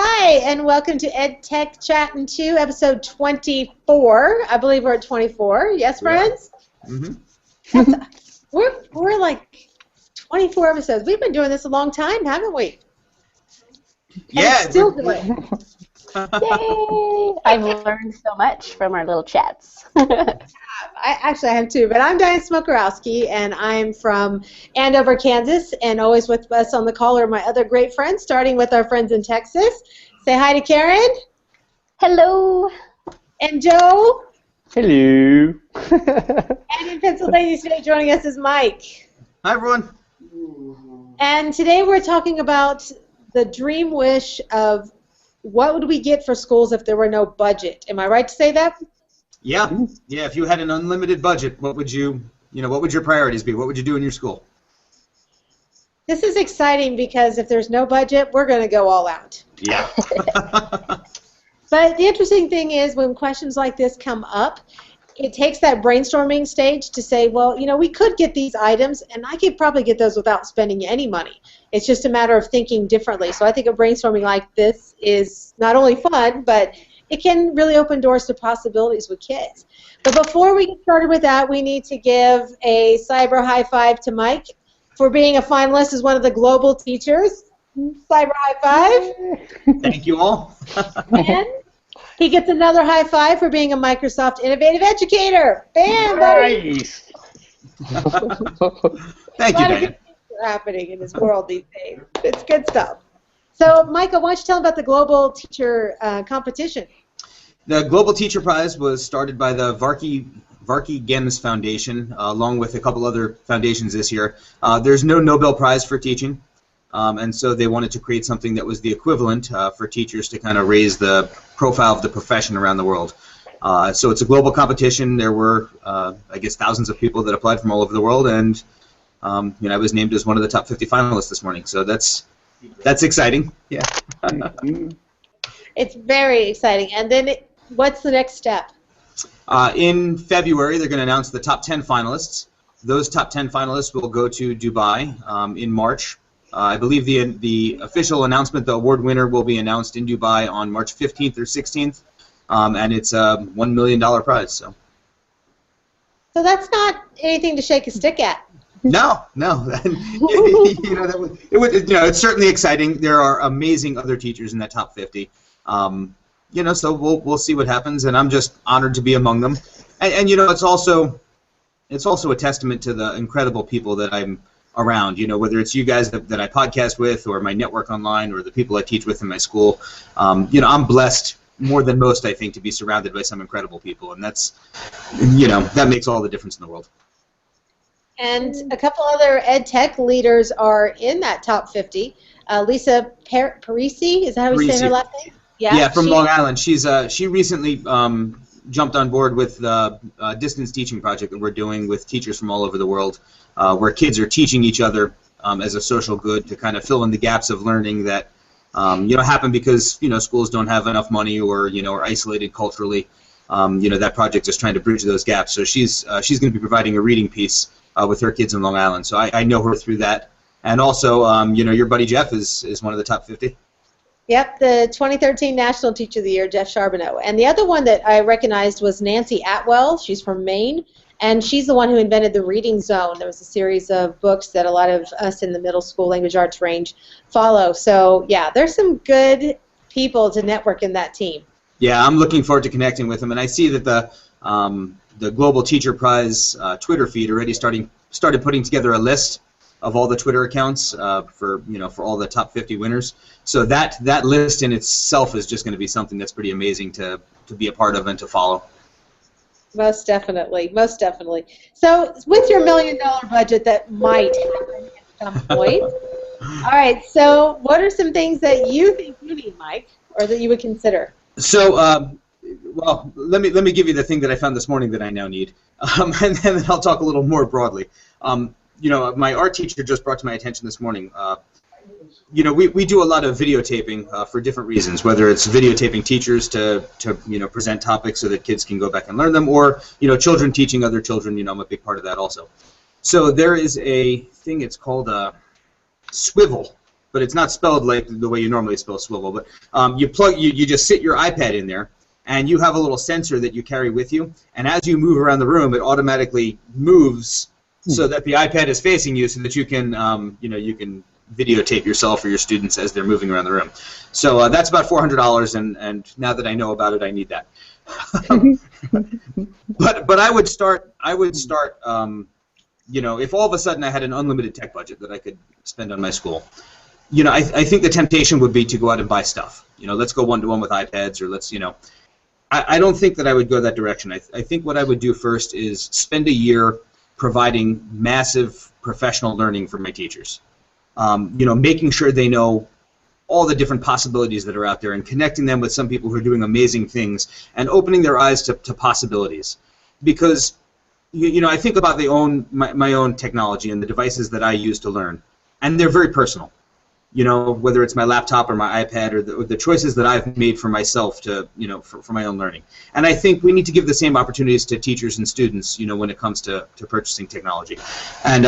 Hi, and welcome to Ed Tech Chattin' 2, episode 24. I believe we're at 24. Yes, friends? Mm-hmm. We're like 24 episodes. We've been doing this a long time, haven't we? Yeah. And still doing it. Yay! I've learned so much from our little chats. I have too, but I'm Diane Smokorowski, and I'm from Andover, Kansas, and always with us on the call are my other great friends, starting with our friends in Texas. Say hi to Karen. Hello. And Joe. Hello. And in Pennsylvania today joining us is Mike. Hi, everyone. And today we're talking about the dream wish of what would we get for schools if there were no budget. Am I right to say that? Yeah. Yeah. If you had an unlimited budget, what would your priorities be? What would you do in your school? This is exciting because if there's no budget, we're going to go all out. Yeah. But the interesting thing is when questions like this come up, it takes that brainstorming stage to say, well, we could get these items, and I could probably get those without spending any money. It's just a matter of thinking differently. So I think a brainstorming like this is not only fun, but it can really open doors to possibilities with kids. But before we get started with that, we need to give a cyber high five to Mike for being a finalist as one of the global teachers. Cyber high five. Thank you all. And he gets another high five for being a Microsoft Innovative Educator. Bam, buddy. Nice. Thank you, Dan. Happening in this world these days. It's good stuff. So, Michael, why don't you tell them about the Global Teacher Competition? The Global Teacher Prize was started by the Varkey Gems Foundation, along with a couple other foundations this year. There's no Nobel Prize for teaching, and so they wanted to create something that was the equivalent for teachers to kind of raise the profile of the profession around the world. So it's a global competition. There were, I guess, thousands of people that applied from all over the world, and I was named as one of the top 50 finalists this morning. So that's exciting. Yeah. It's very exciting. And then what's the next step? In February, they're going to announce the top 10 finalists. Those top 10 finalists will go to Dubai in March. I believe the official announcement, the award winner, will be announced in Dubai on March 15th or 16th, and it's a $1 million prize. So that's not anything to shake a stick at. No. It's certainly exciting. There are amazing other teachers in that top 50. So we'll see what happens, and I'm just honored to be among them. And it's also a testament to the incredible people that I'm around. Whether it's you guys that I podcast with, or my network online, or the people I teach with in my school. I'm blessed more than most, I think, to be surrounded by some incredible people, and that makes all the difference in the world. And a couple other ed tech leaders are in that top 50. Lisa Parisi, is that how we say her last name? Yeah, from Long Island. She recently jumped on board with the distance teaching project that we're doing with teachers from all over the world, where kids are teaching each other as a social good to kind of fill in the gaps of learning that happen because schools don't have enough money or are isolated culturally. That project is trying to bridge those gaps. So she's going to be providing a reading piece with her kids in Long Island. So I know her through that. And also, your buddy Jeff is one of the top 50. Yep, the 2013 National Teacher of the Year, Jeff Charbonneau. And the other one that I recognized was Nancy Atwell. She's from Maine, and she's the one who invented the Reading Zone. There was a series of books that a lot of us in the middle school language arts range follow. So, yeah, there's some good people to network in that team. Yeah, I'm looking forward to connecting with them. And I see that the Global Teacher Prize Twitter feed already started putting together a list of all the Twitter accounts for all the top 50 winners. So that list in itself is just going to be something that's pretty amazing to be a part of and to follow. Most definitely, most definitely. So with your $1 million budget that might happen at some point, all right, so what are some things that you think you need, Mike, or that you would consider? So, well, let me give you the thing that I found this morning that I now need, and then I'll talk a little more broadly. My art teacher just brought to my attention this morning, we do a lot of videotaping for different reasons, whether it's videotaping teachers to present topics so that kids can go back and learn them, or children teaching other children. I'm a big part of that also. So there is a thing, it's called a swivel. but it's not spelled like the way you normally spell swivel. But you just sit your iPad in there, and you have a little sensor that you carry with you, and as you move around the room, it automatically moves so that the iPad is facing you, so that you can you can videotape yourself or your students as they're moving around the room. So that's about $400, and now that I know about it, I need that. but I would start. If all of a sudden I had an unlimited tech budget that I could spend on my school, I think the temptation would be to go out and buy stuff. Let's go one-to-one with iPads, or let's, I don't think that I would go that direction. I think what I would do first is spend a year providing massive professional learning for my teachers. Making sure they know all the different possibilities that are out there, and connecting them with some people who are doing amazing things, and opening their eyes to possibilities. Because I think about my own technology and the devices that I use to learn, and they're very personal. Whether it's my laptop or my iPad, or the choices that I've made for myself to, for my own learning. And I think we need to give the same opportunities to teachers and students, when it comes to purchasing technology. And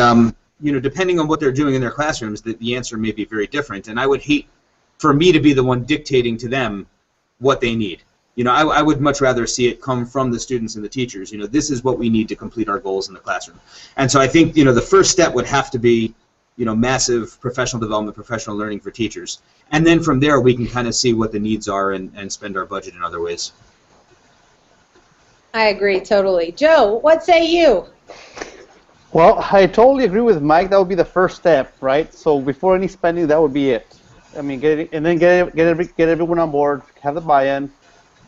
depending on what they're doing in their classrooms, the answer may be very different. And I would hate for me to be the one dictating to them what they need. I would much rather see it come from the students and the teachers. This is what we need to complete our goals in the classroom. And so I think, the first step would have to be, massive professional development, professional learning for teachers. And then from there, we can kind of see what the needs are and spend our budget in other ways. I agree totally. Joe, what say you? Well, I totally agree with Mike. That would be the first step, right? So before any spending, that would be it. I mean, get everyone on board, have the buy-in,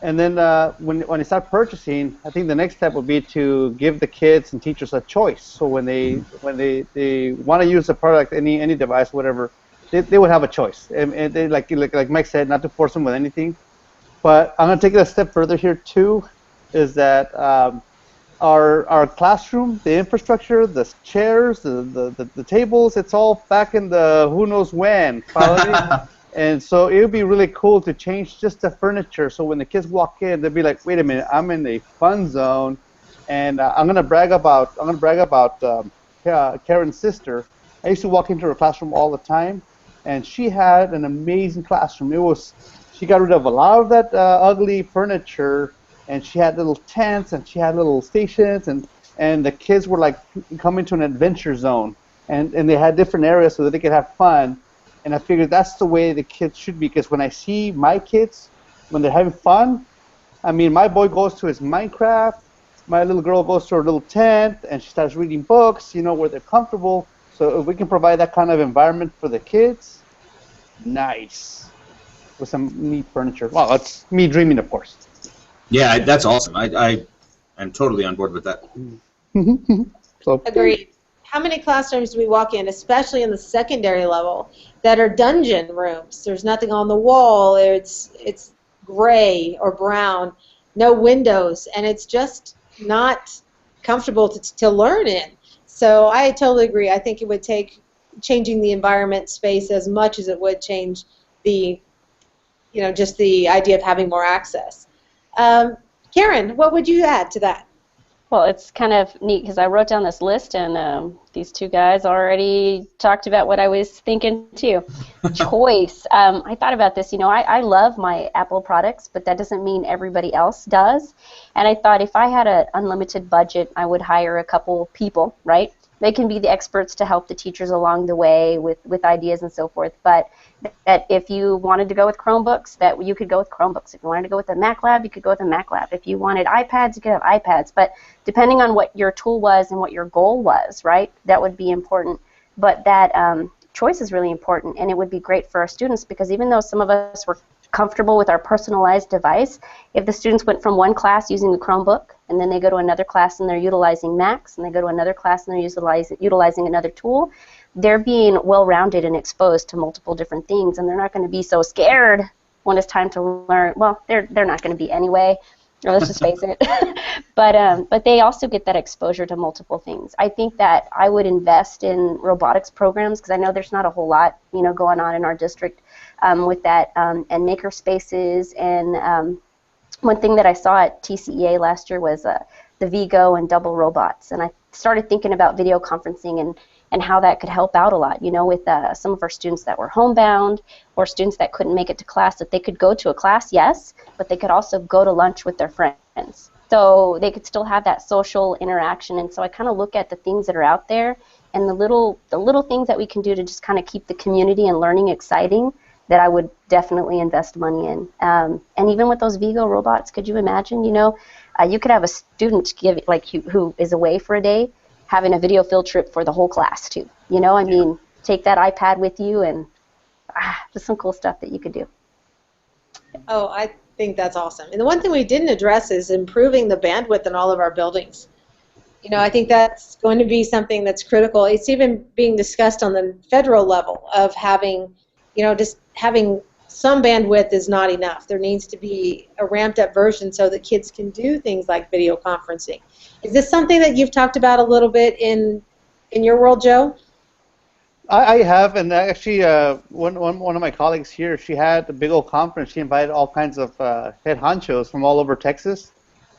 and then when you start purchasing, I think the next step would be to give the kids and teachers a choice. So when they want to use the product, any device, whatever, they would have a choice. And they, like Mike said, not to force them with anything. But I'm going to take it a step further here too, is that our classroom, the infrastructure, the chairs, the tables, it's all back in the who knows when quality. And so it would be really cool to change just the furniture, so when the kids walk in, they'll be like, wait a minute, I'm in a fun zone. And I'm gonna brag about Karen's sister. I used to walk into her classroom all the time, and she had an amazing classroom. She got rid of a lot of that ugly furniture, and she had little tents, and she had little stations, and the kids were like coming to an adventure zone, and they had different areas so that they could have fun. And I figured that's the way the kids should be, because when I see my kids, when they're having fun, I mean, my boy goes to his Minecraft, my little girl goes to her little tent, and she starts reading books, where they're comfortable. So if we can provide that kind of environment for the kids, nice. With some neat furniture. Well, that's me dreaming, of course. Yeah, that's awesome. I am totally on board with that. So, Agreed. How many classrooms do we walk in, especially in the secondary level, that are dungeon rooms? There's nothing on the wall. It's gray or brown, no windows, and it's just not comfortable to learn in. So I totally agree. I think it would take changing the environment space as much as it would change the, just the idea of having more access. Karen, what would you add to that? Well, it's kind of neat because I wrote down this list, and these two guys already talked about what I was thinking too. Choice. I thought about this. I love my Apple products, but that doesn't mean everybody else does. And I thought if I had an unlimited budget, I would hire a couple people, right? They can be the experts to help the teachers along the way with ideas and so forth. But that if you wanted to go with Chromebooks, that you could go with Chromebooks. If you wanted to go with a Mac Lab, you could go with a Mac Lab. If you wanted iPads, you could have iPads. But depending on what your tool was and what your goal was, right, that would be important. But that choice is really important, and it would be great for our students, because even though some of us were comfortable with our personalized device, if the students went from one class using a Chromebook, and then they go to another class and they're utilizing Macs, and they go to another class and they're utilizing another tool, they're being well-rounded and exposed to multiple different things, and they're not going to be so scared when it's time to learn. Well, they're not going to be anyway. Let's just face it. But they also get that exposure to multiple things. I think that I would invest in robotics programs, because I know there's not a whole lot going on in our district with that, and maker spaces. And one thing that I saw at TCEA last year was the Vigo and double robots, and I started thinking about video conferencing and how that could help out a lot, with some of our students that were homebound or students that couldn't make it to class, that they could go to a class, yes, but they could also go to lunch with their friends. So they could still have that social interaction. And so I kind of look at the things that are out there and the little things that we can do to just kind of keep the community and learning exciting that I would definitely invest money in. And even with those Vigo robots, could you imagine, you could have a student who is away for a day having a video field trip for the whole class too. I mean, take that iPad with you and just some cool stuff that you could do. Oh, I think that's awesome. And the one thing we didn't address is improving the bandwidth in all of our buildings. I think that's going to be something that's critical. It's even being discussed on the federal level of having, just having some bandwidth is not enough. There needs to be a ramped up version so that kids can do things like video conferencing. Is this something that you've talked about a little bit in your world, Joe? I have, and actually one of my colleagues here, she had a big old conference. She invited all kinds of head honchos from all over Texas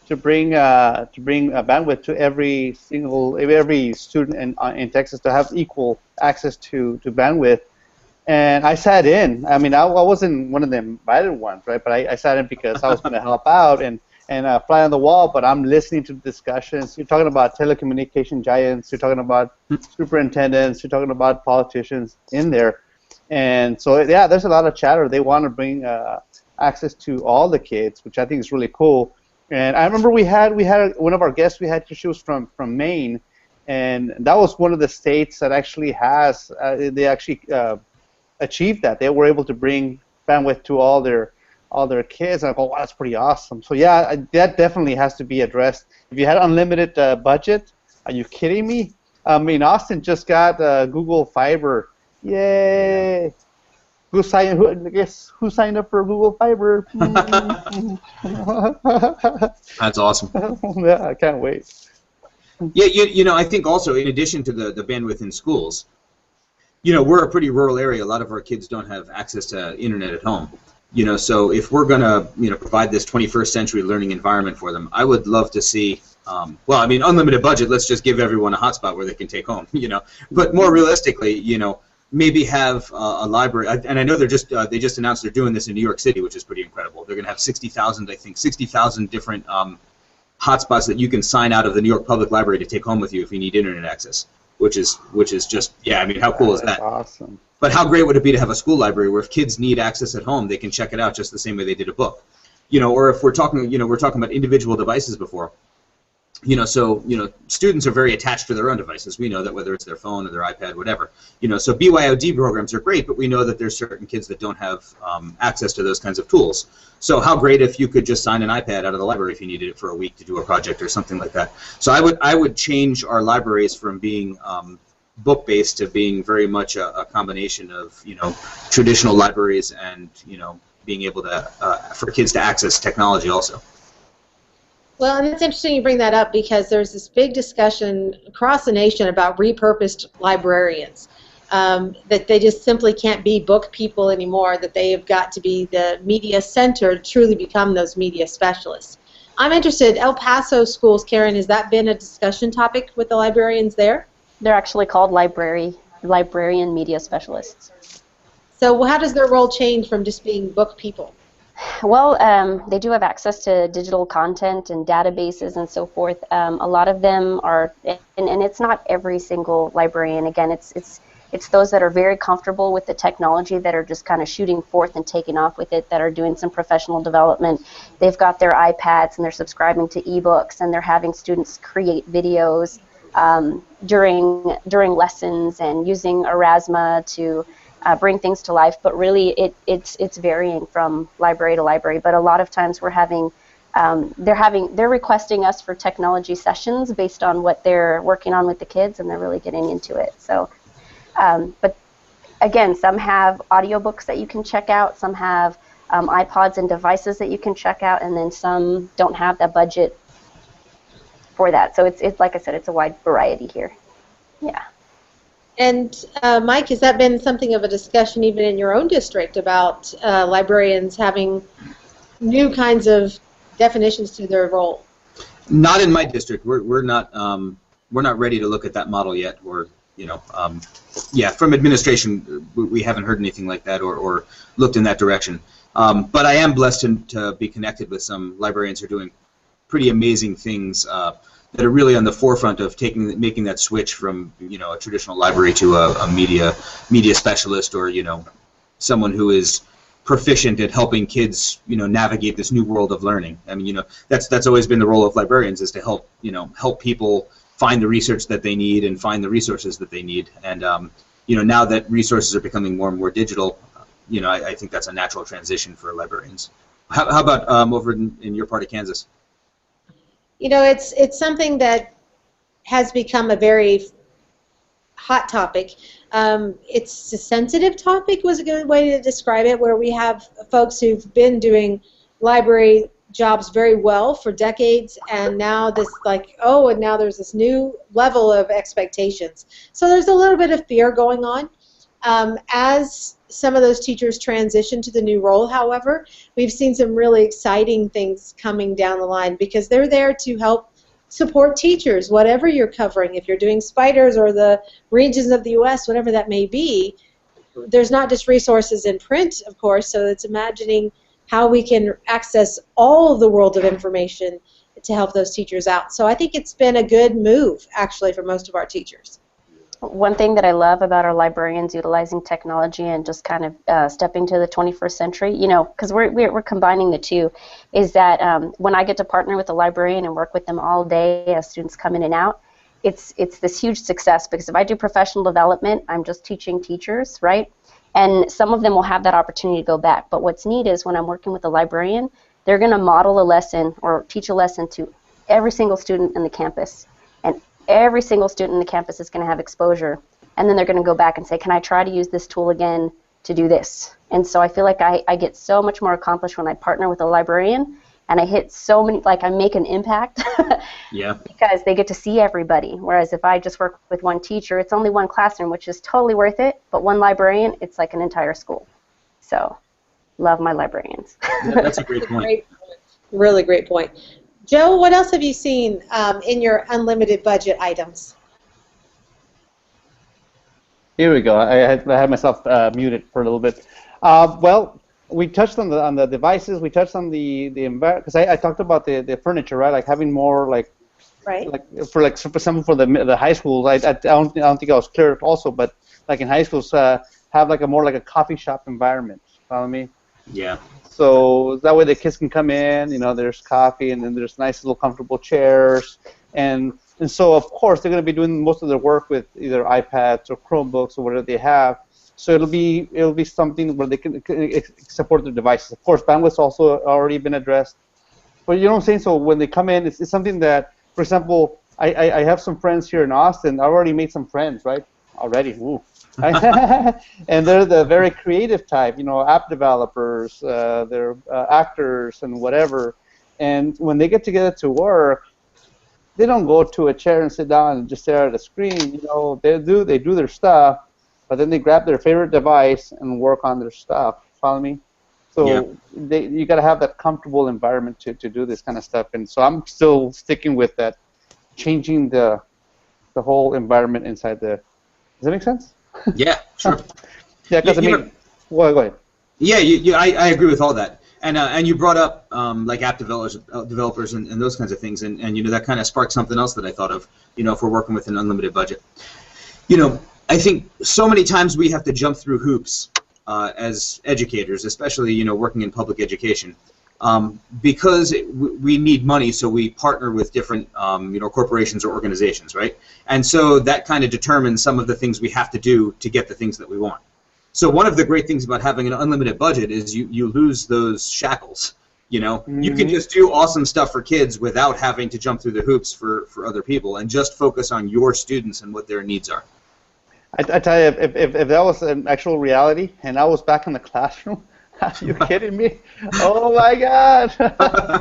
to bring bandwidth to every student in Texas to have equal access to bandwidth. And I sat in. I mean, I wasn't one of the invited ones, right? But I sat in because I was going to help out and fly on the wall. But I'm listening to the discussions. You're talking about telecommunication giants. You're talking about superintendents. You're talking about politicians in there. And so, yeah, there's a lot of chatter. They want to bring access to all the kids, which I think is really cool. And I remember we had one of our guests. She was from Maine, and that was one of the states that actually has they actually achieved that. They were able to bring bandwidth to all their kids, and I go, wow, that's pretty awesome. So yeah, that definitely has to be addressed. If you had unlimited budget, are you kidding me? I mean, Austin just got Google Fiber. Yay! Who signed up for Google Fiber? That's awesome. Yeah, I can't wait. Yeah, I think also in addition to the bandwidth in schools, we're a pretty rural area. A lot of our kids don't have access to internet at home. So if we're going to, provide this 21st century learning environment for them, I would love to see, unlimited budget, let's just give everyone a hotspot where they can take home, But more realistically, maybe have a library, and I know they just announced they're doing this in New York City, which is pretty incredible. They're going to have 60,000 different hotspots that you can sign out of the New York Public Library to take home with you if you need internet access. Which is just, yeah, I mean, how cool is that? Awesome. But how great would it be to have a school library where if kids need access at home, they can check it out just the same way they did a book, or if we're talking about individual devices before, students are very attached to their own devices. We know that whether it's their phone or their iPad, whatever, so BYOD programs are great, but we know that there's certain kids that don't have access to those kinds of tools. So how great if you could just sign an iPad out of the library if you needed it for a week to do a project or something like that. So I would change our libraries from being book-based to being very much a combination of traditional libraries and being able to for kids to access technology also. Well, and it's interesting you bring that up because there's this big discussion across the nation about repurposed librarians, that they just simply can't be book people anymore, that they have got to be the media center to truly become those media specialists. I'm interested, El Paso schools, Karen, has that been a discussion topic with the librarians there? They're actually called librarian media specialists. So how does their role change from just being book people? Well, they do have access to digital content and databases and so forth. A lot of them are, and it's not every single librarian. Again, it's those that are very comfortable with the technology that are just kind of shooting forth and taking off with it, that are doing some professional development. They've got their iPads and they're subscribing to ebooks and they're having students create videos during lessons and using Erasma to bring things to life, but really it's varying from library to library. But a lot of times they're requesting us for technology sessions based on what they're working on with the kids, and they're really getting into it. So, but again, some have audiobooks that you can check out, some have iPods and devices that you can check out, and then some don't have the budget for that. So it's like I said, it's a wide variety here. Yeah. And Mike, has that been something of a discussion even in your own district about librarians having new kinds of definitions to their role? Not in my district. We're not ready to look at that model yet, or Yeah, from administration, we haven't heard anything like that or looked in that direction. But I am blessed to be connected with some librarians who are doing pretty amazing things that are really on the forefront of making that switch from a traditional library to a media specialist, or someone who is proficient at helping kids navigate this new world of learning. I mean that's always been the role of librarians, is to help people find the research that they need and find the resources that they need. And now that resources are becoming more and more digital, I think that's a natural transition for librarians. How about over in your part of Kansas? It's something that has become a very hot topic. It's a sensitive topic was a good way to describe it, where we have folks who've been doing library jobs very well for decades, and now and now there's this new level of expectations. So there's a little bit of fear going on. As some of those teachers transition to the new role, however, we've seen some really exciting things coming down the line, because they're there to help support teachers, whatever you're covering. If you're doing spiders or the regions of the U.S., whatever that may be, there's not just resources in print, of course, so it's imagining how we can access all of the world of information to help those teachers out. So I think it's been a good move, actually, for most of our teachers. One thing that I love about our librarians utilizing technology and just kind of stepping to the 21st century, because we're combining the two, is that when I get to partner with a librarian and work with them all day as students come in and out, it's this huge success, because if I do professional development, I'm just teaching teachers, right? And some of them will have that opportunity to go back. But what's neat is when I'm working with a librarian, they're going to model a lesson or teach a lesson to every single student in the campus. And every single student in the campus is going to have exposure. And then they're going to go back and say, can I try to use this tool again to do this? And so I feel like I get so much more accomplished when I partner with a librarian, and I hit so many, I make an impact. Yeah. Because they get to see everybody. Whereas if I just work with one teacher, it's only one classroom, which is totally worth it. But one librarian, it's like an entire school. So, love my librarians. Yeah, that's a great point. Great point. Really great point. Joe, what else have you seen in your unlimited budget items? Here we go. I had myself muted for a little bit. Well, we touched on the devices. We touched on the environment, because I talked about the furniture, right? Like having more right. For example, for the high schools. I don't think I was clear also, but like in high schools, have like a coffee shop environment. Follow me? Yeah. So that way the kids can come in. There's coffee, and then there's nice little comfortable chairs, and so of course they're going to be doing most of their work with either iPads or Chromebooks or whatever they have. So it'll be something where they can support their devices. Of course, bandwidth's also already been addressed. But you know what I'm saying? So when they come in, it's something that, for example, I have some friends here in Austin. I already made some friends, right? Already, woo. And they're the very creative type, app developers, they're actors and whatever. And when they get together to work, they don't go to a chair and sit down and just stare at a screen. They do their stuff, but then they grab their favorite device and work on their stuff. Follow me? So yeah. You got to have that comfortable environment to do this kind of stuff. And so I'm still sticking with that, changing the whole environment inside the. Does that make sense? Yeah, sure. Yeah, because well, go ahead. Yeah, I agree with all that. And you brought up like app developers and those kinds of things, and that kind of sparked something else that I thought of. If we're working with an unlimited budget, I think so many times we have to jump through hoops as educators, especially working in public education, because we need money. So we partner with different corporations or organizations, right? And so that kind of determines some of the things we have to do to get the things that we want. So one of the great things about having an unlimited budget is you lose those shackles. Mm-hmm. You can just do awesome stuff for kids without having to jump through the hoops for other people, and just focus on your students and what their needs are. I tell you, if that was an actual reality and I was back in the classroom, are you kidding me? Oh my God,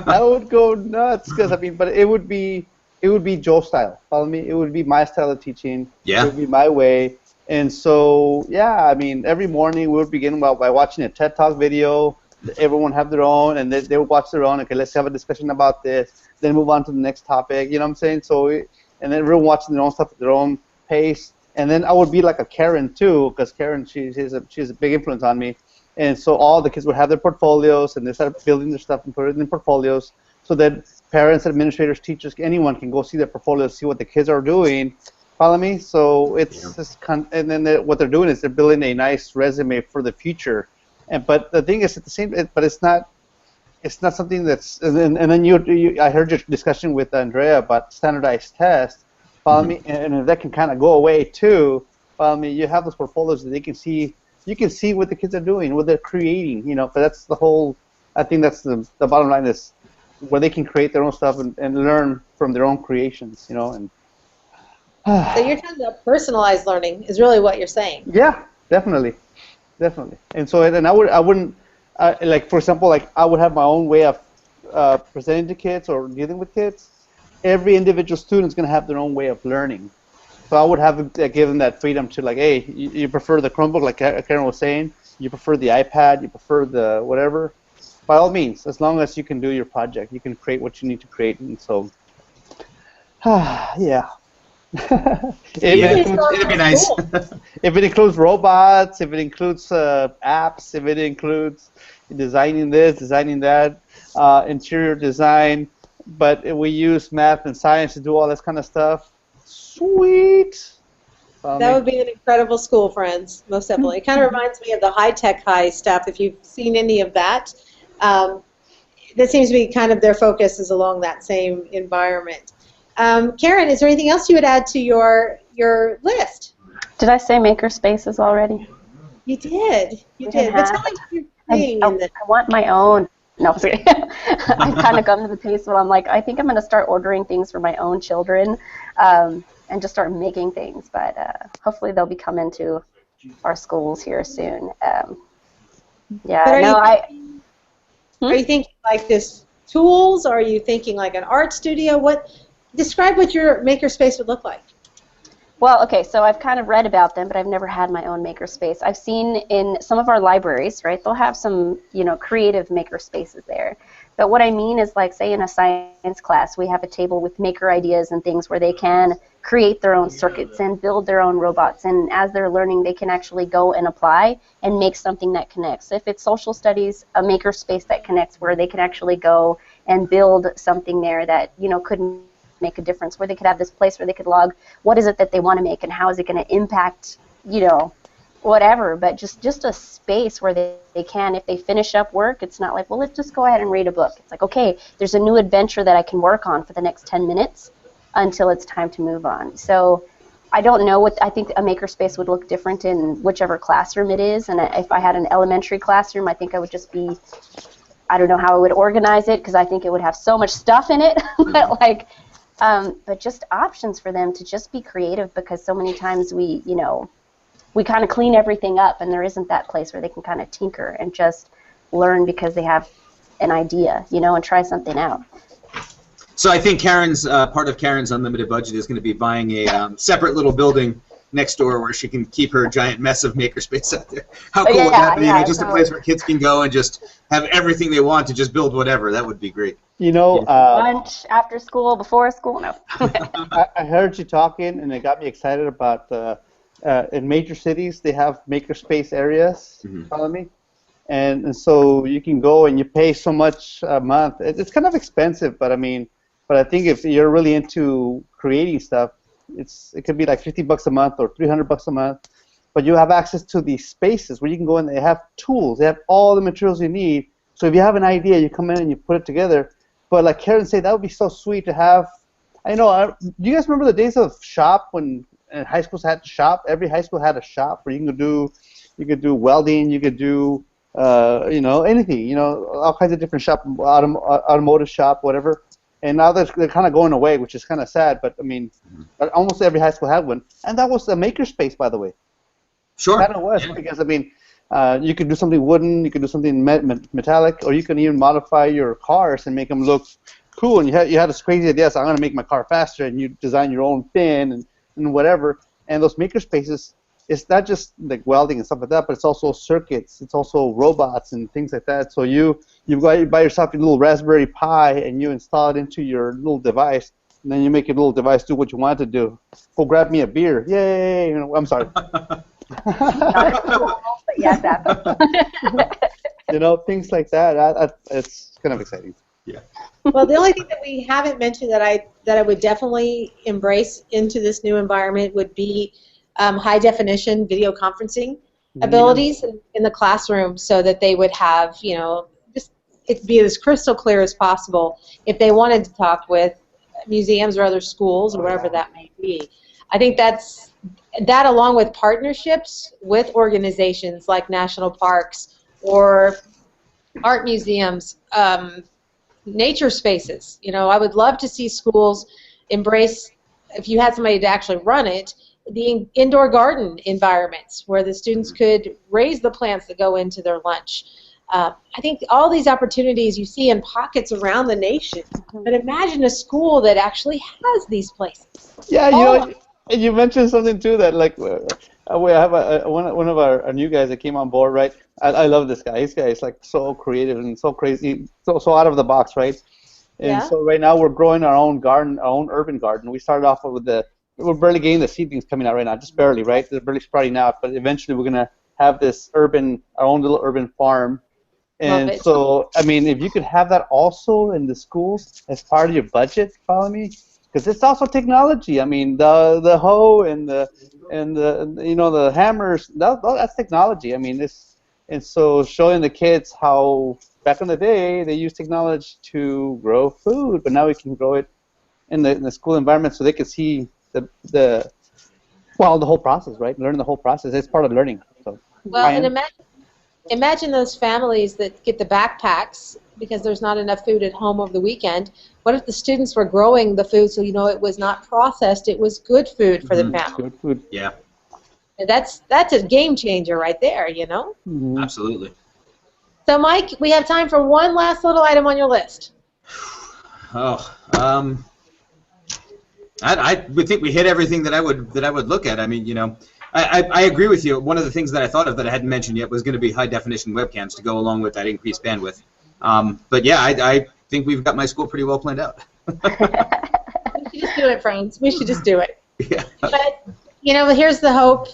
I would go nuts. But it would be Joe's style. Follow me? It would be my style of teaching. Yeah. It would be my way. And so, yeah, every morning we would begin by watching a TED Talk video. Everyone have their own, and they would watch their own. Okay, let's have a discussion about this. Then move on to the next topic. You know what I'm saying? So, and then everyone watching their own stuff at their own pace. And then I would be like a Karen too, because Karen, she's a big influence on me. And so all the kids would have their portfolios, and they start building their stuff and put it in portfolios, so that parents, administrators, teachers, anyone can go see their portfolios, see what the kids are doing. Follow me? So it's just and then what they're doing is they're building a nice resume for the future. But the thing is, at the same, but it's not something that's. And then I heard your discussion with Andrea about standardized tests. Follow me, and if that can kind of go away too. Follow me. You have those portfolios that they can see. You can see what the kids are doing, what they're creating. But that's the whole. I think that's the bottom line is where they can create their own stuff and learn from their own creations. And. So you're talking about personalized learning is really what you're saying. Yeah, definitely. And so, and I wouldn't, like, for example, like I would have my own way of presenting to kids or dealing with kids. Every individual student is going to have their own way of learning. So I would have give them that freedom to, like, hey, you prefer the Chromebook, like Karen was saying, you prefer the iPad, you prefer the whatever. By all means, as long as you can do your project, you can create what you need to create. And so, yeah. It'd be nice. If it includes robots, if it includes apps, if it includes designing this, designing that, interior design, but if we use math and science to do all this kind of stuff, sweet. That would be an incredible school, friends, most definitely. It kind of reminds me of the high-tech high stuff, if you've seen any of that. That seems to be kind of their focus is along that same environment. Karen, is there anything else you would add to your list? Did I say maker spaces already? You did. You did. But tell me your thing. I want my own. No, sorry. I've kind of come to the pace where I'm like, I think I'm going to start ordering things for my own children and just start making things. But hopefully they'll be coming to our schools here soon. Are you thinking like this tools? Or are you thinking like an art studio? Describe what your makerspace would look like. Well, okay, so I've kind of read about them, but I've never had my own makerspace. I've seen in some of our libraries, right, they'll have some, creative makerspaces there. But what I mean is, like, say in a science class, we have a table with maker ideas and things where they can create their own circuits and build their own robots. And as they're learning, they can actually go and apply and make something that connects. If it's social studies, a makerspace that connects where they can actually go and build something there that, couldn't make a difference, where they could have this place where they could log what is it that they want to make and how is it going to impact, whatever, but just a space where they can, if they finish up work, it's not like, well, let's just go ahead and read a book. It's like, okay, there's a new adventure that I can work on for the next 10 minutes until it's time to move on. So I don't know I think a makerspace would look different in whichever classroom it is, and if I had an elementary classroom, I think I would just be, I don't know how I would organize it because I think it would have so much stuff in it, but just options for them to just be creative, because so many times we kind of clean everything up and there isn't that place where they can kind of tinker and just learn because they have an idea, and try something out. So I think part of Karen's unlimited budget is going to be buying a separate little building next door where she can keep her giant mess of makerspace out there. How cool would that be? Just a place where kids can go and just have everything they want to just build whatever. That would be great. Lunch, after school, before school, no. I heard you talking, and it got me excited about in major cities they have makerspace areas. Follow me, and so you can go and you pay so much a month. It's kind of expensive, but I think if you're really into creating stuff, it could be like $50 a month or $300 a month, but you have access to these spaces where you can go in. They have tools. They have all the materials you need. So if you have an idea, you come in and you put it together. But like Karen said, that would be so sweet to have. Do you guys remember the days of shop when high schools had shop? Every high school had a shop where you could do welding, you could do anything, all kinds of different shop, automotive shop, whatever. And now they're kind of going away, which is kind of sad. But almost every high school had one, and that was a makerspace, by the way. Sure. Kind of was, because you could do something wooden, you could do something metallic, or you can even modify your cars and make them look cool. And you had this crazy idea, so I'm going to make my car faster, and you design your own fin and whatever. And those makerspaces, it's not just like welding and stuff like that, but it's also circuits, it's also robots and things like that. So you buy yourself a little Raspberry Pi and you install it into your little device, And then you make your little device do what you want it to do. Go grab me a beer. Yay! You know, I'm sorry. Not as cool, but yeah, that. You know, things like that. It's kind of exciting. Yeah. Well, the only thing that we haven't mentioned that I would definitely embrace into this new environment would be high definition video conferencing abilities in the classroom, so that they would have, you know, just it be as crystal clear as possible if they wanted to talk with museums or other schools or whatever that may be. I think that along with partnerships with organizations like national parks or art museums, nature spaces. You know, I would love to see schools embrace, if you had somebody to actually run it, the indoor garden environments where the students could raise the plants that go into their lunch. I think all these opportunities you see in pockets around the nation, but imagine a school that actually has these places. Yeah, you know, you mentioned something too that like we have one of our new guys that came on board, right? I love this guy. This guy is like so creative and so crazy, so out of the box, right? And so right now we're growing our own garden, our own urban garden. We started off with we're barely getting the seedlings coming out right now, just barely, right? They're barely sprouting out, but eventually we're gonna have this our own little urban farm. And so, I mean, if you could have that also in the schools as part of your budget, follow me? Because it's also technology. I mean, the hoe and the you know, the hammers, that's technology. I mean, and so showing the kids how back in the day they used technology to grow food, but now we can grow it in the school environment, so they can see the whole process, right? Learn the whole process. It's part of learning. So. Well, and imagine those families that get the backpacks because there's not enough food at home over the weekend. What if the students were growing the food so, you know, it was not processed, it was good food for the family? Good food. Yeah. And that's a game changer right there, you know? Mm-hmm. Absolutely. So, Mike, we have time for one last little item on your list. Oh, I would think we hit everything that I would look at. I mean, you know, I agree with you. One of the things that I thought of that I hadn't mentioned yet was going to be high-definition webcams to go along with that increased bandwidth. But yeah, I think we've got my school pretty well planned out. We should just do it, friends. We should just do it. Yeah. But, you know, here's the hope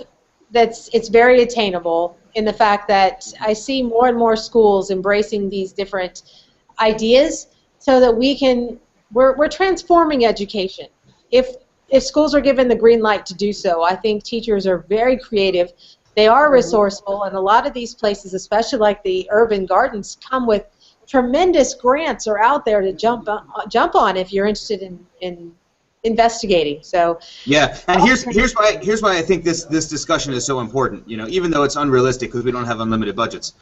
it's very attainable in the fact that I see more and more schools embracing these different ideas so that we're transforming education. If schools are given the green light to do so, I think teachers are very creative. They are resourceful, and a lot of these places, especially like the urban gardens, come with tremendous grants are out there to jump on if you're interested in investigating. So yeah, and here's why I think this discussion is so important. You know, even though it's unrealistic because we don't have unlimited budgets,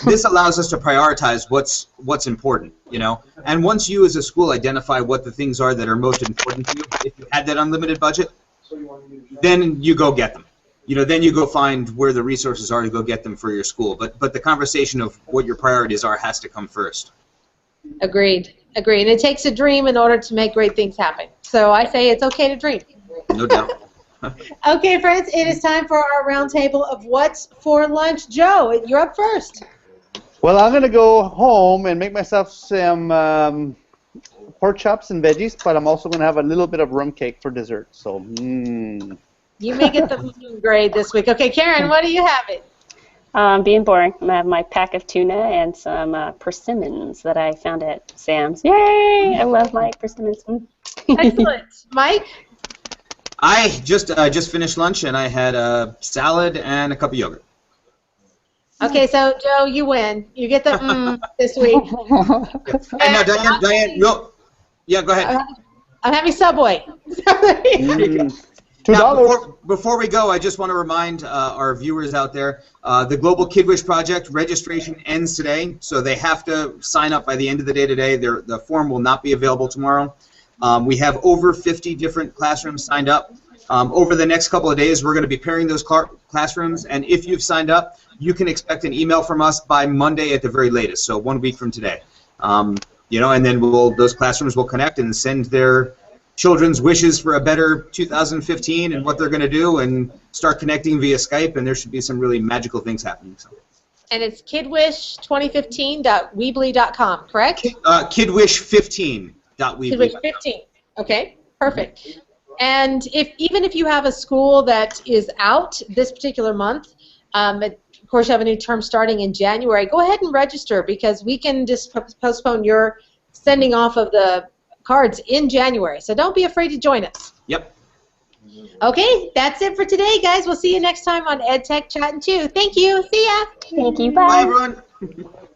this allows us to prioritize what's important. You know, and once you as a school identify what the things are that are most important to you, if you had that unlimited budget, then you go get them. You know, then you go find where the resources are to go get them for your school. But the conversation of what your priorities are has to come first. Agreed. And it takes a dream in order to make great things happen. So I say it's okay to dream. No doubt. Okay, friends, it is time for our roundtable of What's for Lunch. Joe, you're up first. Well, I'm going to go home and make myself some pork chops and veggies, but I'm also going to have a little bit of rum cake for dessert. So, You may get the grade this week. Okay, Karen, what do you have it? Being boring. I'm going to have my pack of tuna and some persimmons that I found at Sam's. Yay! I love my persimmons. Excellent. Mike? I just finished lunch, and I had a salad and a cup of yogurt. Okay, so, Joe, you win. You get the this week. And now, Diane, no. Yeah, go ahead. I'm having Subway. Now, before we go, I just want to remind our viewers out there, the Global Kidwish Project registration ends today, so they have to sign up by the end of the day today. The form will not be available tomorrow. We have over 50 different classrooms signed up. Over the next couple of days, we're going to be pairing those classrooms, and if you've signed up, you can expect an email from us by Monday at the very latest, so 1 week from today. You know, and then those classrooms will connect and send their children's wishes for a better 2015 and what they're going to do, and start connecting via Skype, and there should be some really magical things happening. So. And it's kidwish2015.weebly.com, correct? Kidwish15.weebly.com. Kidwish15. Okay. Perfect. And even if you have a school that is out this particular month, of course you have a new term starting in January, go ahead and register because we can just postpone your sending off of the cards in January. So don't be afraid to join us. Yep. Okay, that's it for today, guys. We'll see you next time on EdTech Chat and Chew. Thank you. See ya. Thank you. Bye, Bye. everyone.